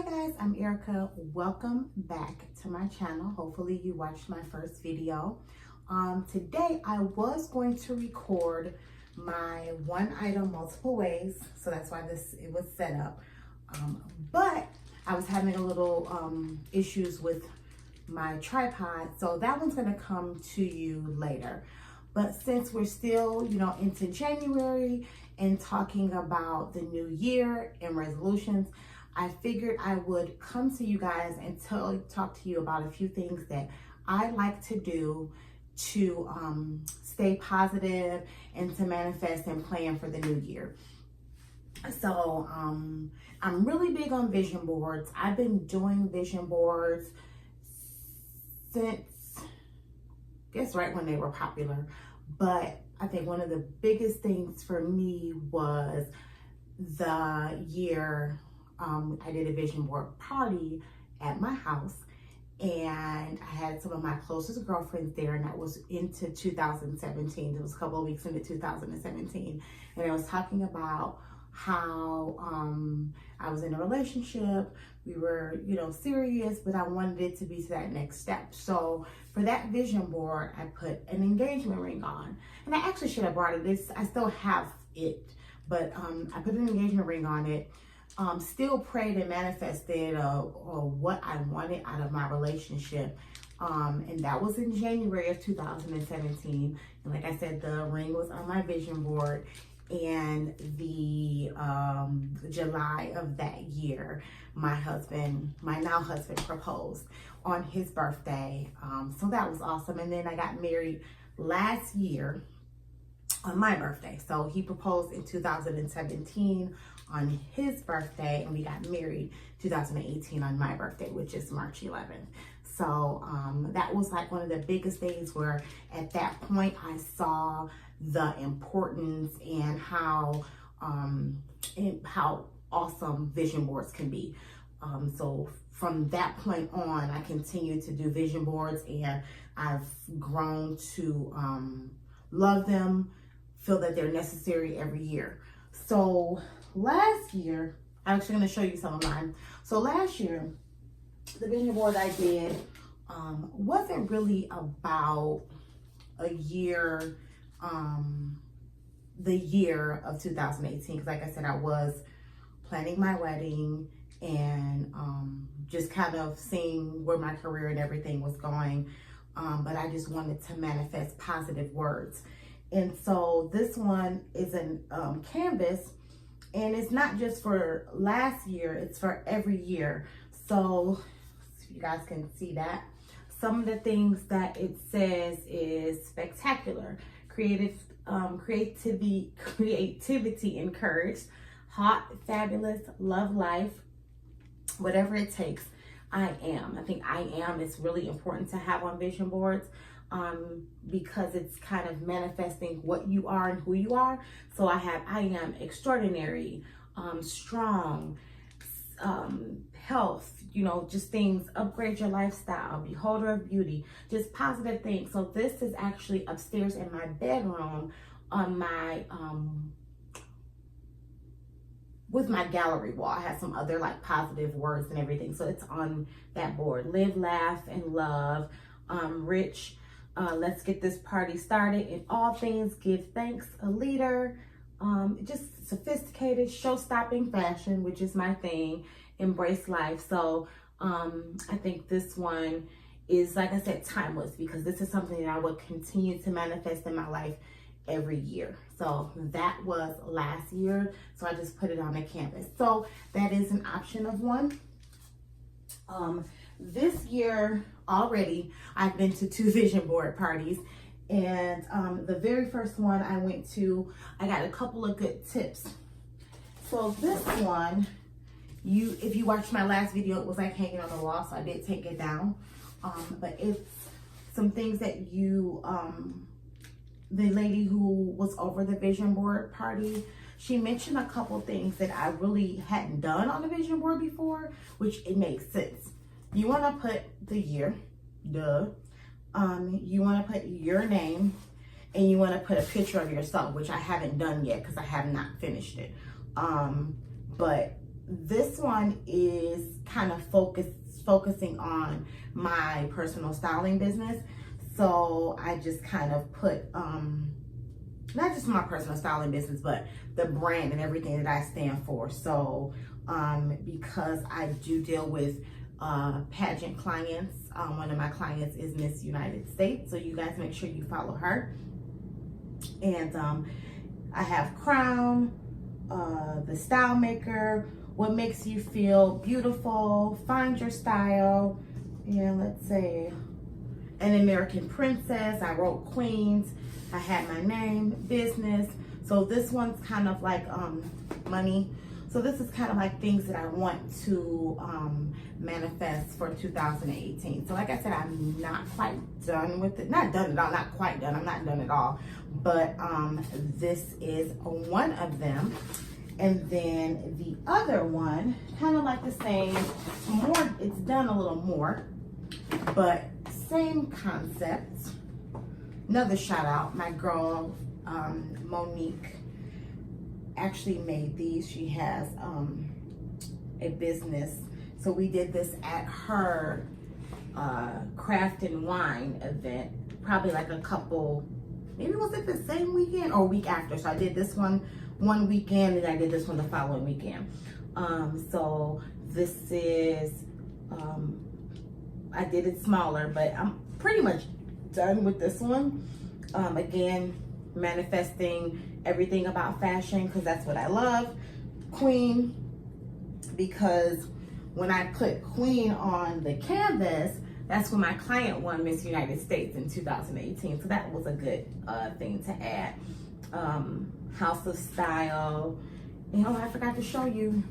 Hi guys, I'm Erica. Welcome back to my channel. Hopefully you watched my first video. Today I was going to record my one item multiple ways, so that's why it was set up. But I was having a little issues with my tripod, so that one's gonna come to you later. But since we're still, into January and talking about the new year and resolutions, I figured I would come to you guys and talk to you about a few things that I like to do to stay positive and to manifest and plan for the new year. So I'm really big on vision boards. I've been doing vision boards since, I guess, right when they were popular. But I think one of the biggest things for me was the year I did a vision board party at my house, and I had some of my closest girlfriends there, and that was into 2017. It was a couple of weeks into 2017, and I was talking about how I was in a relationship. We were, serious, but I wanted it to be to that next step. So for that vision board, I put an engagement ring on, and I actually should have brought it. I still have it, but I put an engagement ring on it. Still prayed and manifested what I wanted out of my relationship. And that was in January of 2017. And like I said, the ring was on my vision board. And the July of that year, my now husband proposed on his birthday. So that was awesome. And then I got married last year on my birthday. So he proposed in 2017 on his birthday, and we got married 2018 on my birthday, which is March 11th. So that was like one of the biggest days where at that point I saw the importance and how awesome vision boards can be. So from that point on, I continued to do vision boards, and I've grown to love them, feel that they're necessary every year. So last year, I'm actually going to show you some of mine. So last year, the vision board I did wasn't really about a year, the year of 2018. Because like I said, I was planning my wedding and just kind of seeing where my career and everything was going. But I just wanted to manifest positive words. And so this one is an canvas, and it's not just for last year, it's for every year. So you guys can see that. Some of the things that it says is spectacular, creativity encouraged, hot, fabulous, love life, whatever it takes. I am. I think I am is really important to have on vision boards. Because it's kind of manifesting what you are and who you are. So I am extraordinary, strong, health, just things, upgrade your lifestyle, beholder of beauty, just positive things. So this is actually upstairs in my bedroom on my, with my gallery wall. I have some other like positive words and everything. So it's on that board. Live, laugh, and love, rich. Let's get this party started. In all things, give thanks, a leader, just sophisticated, show-stopping fashion, which is my thing, embrace life. So I think this one is, like I said, timeless, because this is something that I would continue to manifest in my life every year. So that was last year. So I just put it on the canvas. So that is an option of one. This year already, I've been to 2 vision board parties, and the very first one I went to, I got a couple of good tips. So this one, if you watched my last video, it was like hanging on the wall, so I did take it down. But it's some things that the lady who was over the vision board party, she mentioned a couple things that I really hadn't done on the vision board before, which it makes sense. You want to put the year, duh. You want to put your name, and you want to put a picture of yourself, which I haven't done yet because I have not finished it. But this one is kind of focusing on my personal styling business. So I just kind of put, not just my personal styling business, but the brand and everything that I stand for. So because I do deal with pageant clients, one of my clients is Miss United States. So you guys make sure you follow her. And I have Crown, the Style Maker, What Makes You Feel Beautiful, Find Your Style, and let's say An American Princess. I wrote Queens. I Had My Name, Business. So this one's kind of like money. So this is kind of like things that I want to manifest for 2018. So like I said, I'm not quite done with it. Not done at all, not quite done. I'm not done at all. But this is one of them. And then the other one, kind of like the same, more, it's done a little more, but same concept. Another shout out, my girl, Monique, actually made these. She has a business. So we did this at her craft and wine event, probably like a couple, maybe was it the same weekend or week after? So I did this one weekend and I did this one the following weekend. So this is, I did it smaller, but I'm pretty much done with this one. Again, manifesting everything about fashion because that's what I love. Queen, because when I put Queen on the canvas, that's when my client won Miss United States in 2018. So that was a good thing to add. House of Style. You know, I forgot to show you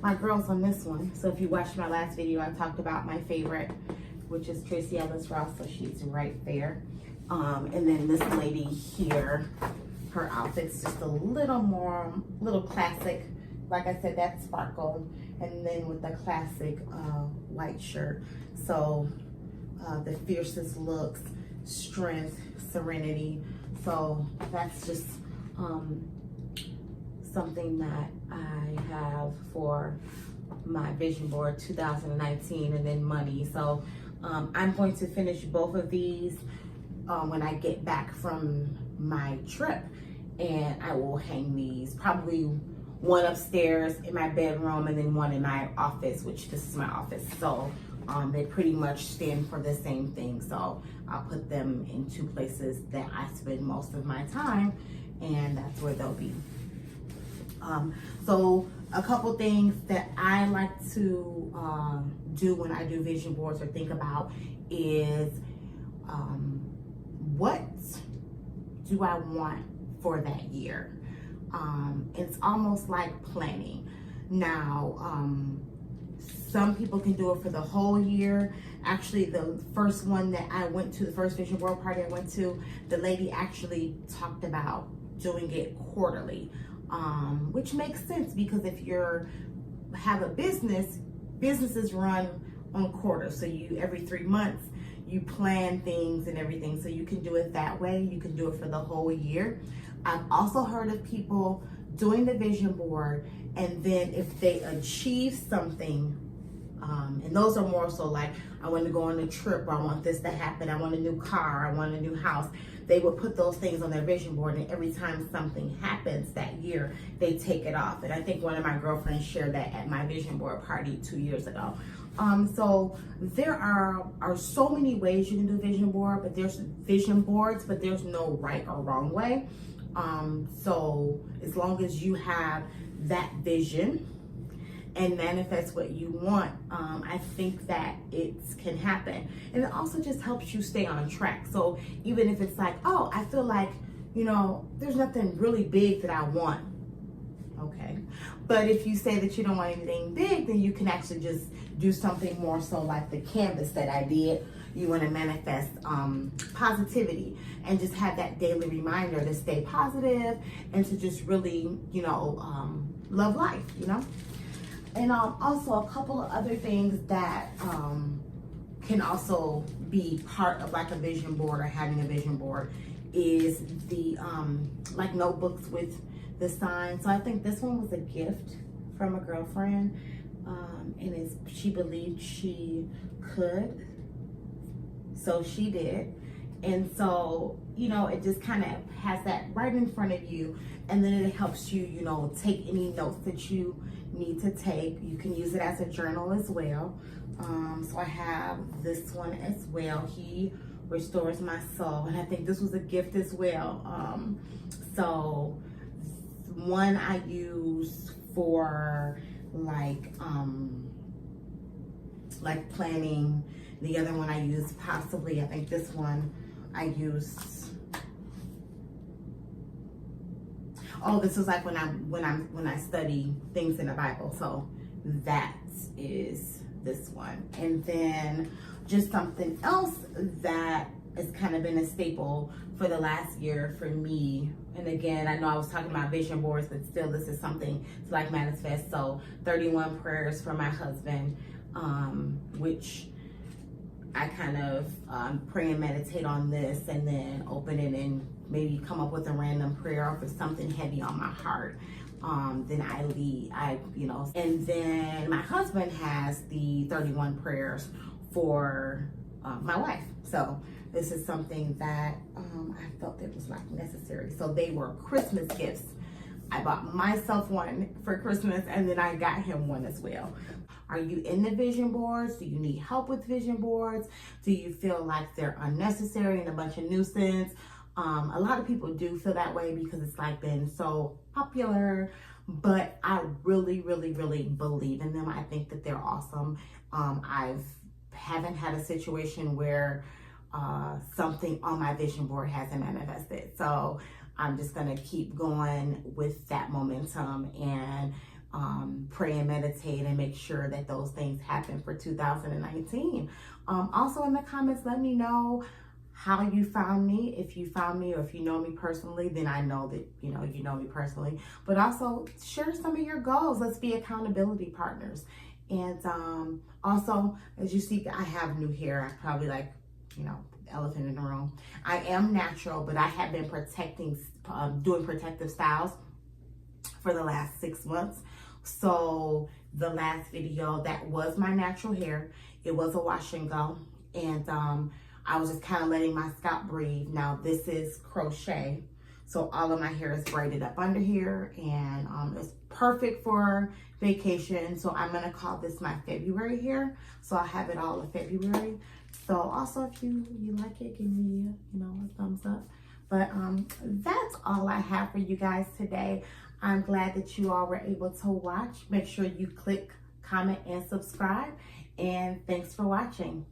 my girls on this one. So if you watched my last video, I talked about my favorite, which is Tracee Ellis Ross. So she's right there. And then this lady here, her outfit's just a little classic. Like I said, that's sparkle. And then with the classic white shirt. So the fiercest looks, strength, serenity. So that's just something that I have for my vision board 2019, and then money. So I'm going to finish both of these when I get back from my trip, and I will hang these, probably one upstairs in my bedroom and then one in my office, which this is my office. So they pretty much stand for the same thing. So I'll put them in two places that I spend most of my time, and that's where they'll be. So a couple things that I like to do when I do vision boards or think about is what do I want for that year? It's almost like planning. Now, some people can do it for the whole year. Actually, the first one that I went to, the first vision board party I went to, the lady actually talked about doing it quarterly, which makes sense because if you're have a business, businesses run on quarters. So you every 3 months you plan things and everything. So you can do it that way. You can do it for the whole year. I've also heard of people doing the vision board, and then if they achieve something, and those are more so like, I want to go on a trip, or I want this to happen, I want a new car, I want a new house. They would put those things on their vision board, and every time something happens that year, they take it off. And I think one of my girlfriends shared that at my vision board party 2 years ago. So there are so many ways you can do vision board, but there's vision boards, but there's no right or wrong way. So as long as you have that vision and manifest what you want, I think that it can happen. And it also just helps you stay on track. So even if it's like, oh, I feel like, you know, there's nothing really big that I want. Okay. But if you say that you don't want anything big, then you can actually just do something more so like the canvas that I did. You want to manifest positivity and just have that daily reminder to stay positive and to just really, you know, love life, you know. And also a couple of other things that can also be part of like a vision board or having a vision board is the like notebooks with the signs. So I think this one was a gift from a girlfriend, and she believed she could, so she did. And so, you know, it just kind of has that right in front of you, and then it helps you, you know, take any notes that you need to take. You can use it as a journal as well. So I have this one as well. He restores my soul, and I think this was a gift as well. So one I use for like planning. The other one I use possibly, I think this one I use. Oh, this was like when I study things in the Bible. So that is this one. And then just something else that has kind of been a staple for the last year for me. And again, I know I was talking about vision boards, but still this is something to like manifest. So 31 prayers for my husband, which I kind of pray and meditate on this, and then open it and maybe come up with a random prayer, or if it's something heavy on my heart, then I lead, you know. And then my husband has the 31 prayers for my wife. So this is something that I felt it was like necessary. So they were Christmas gifts. I bought myself one for Christmas, and then I got him one as well. Are you in the vision boards? Do you need help with vision boards? Do you feel like they're unnecessary and a bunch of nuisance? A lot of people do feel that way because it's like been so popular, but I really, really, really believe in them. I think that they're awesome. Haven't had a situation where something on my vision board hasn't manifested. So I'm just gonna keep going with that momentum and pray and meditate and make sure that those things happen for 2019. Also in the comments, let me know how you found me. If you found me, or if you know me personally, then I know that you know me personally. But also share some of your goals. Let's be accountability partners. And also, as you see, I have new hair. I probably like, you know, elephant in the room. I am natural, but I have been doing protective styles for the last 6 months. So the last video, that was my natural hair. It was a wash and go, and I was just kind of letting my scalp breathe. Now this is crochet, so all of my hair is braided up under here, and it's perfect for vacation. So I'm gonna call this my February hair. So I'll have it all of February. So also, if you like it, give me a thumbs up. But that's all I have for you guys today. I'm glad that you all were able to watch. Make sure you click, comment, and subscribe. And thanks for watching.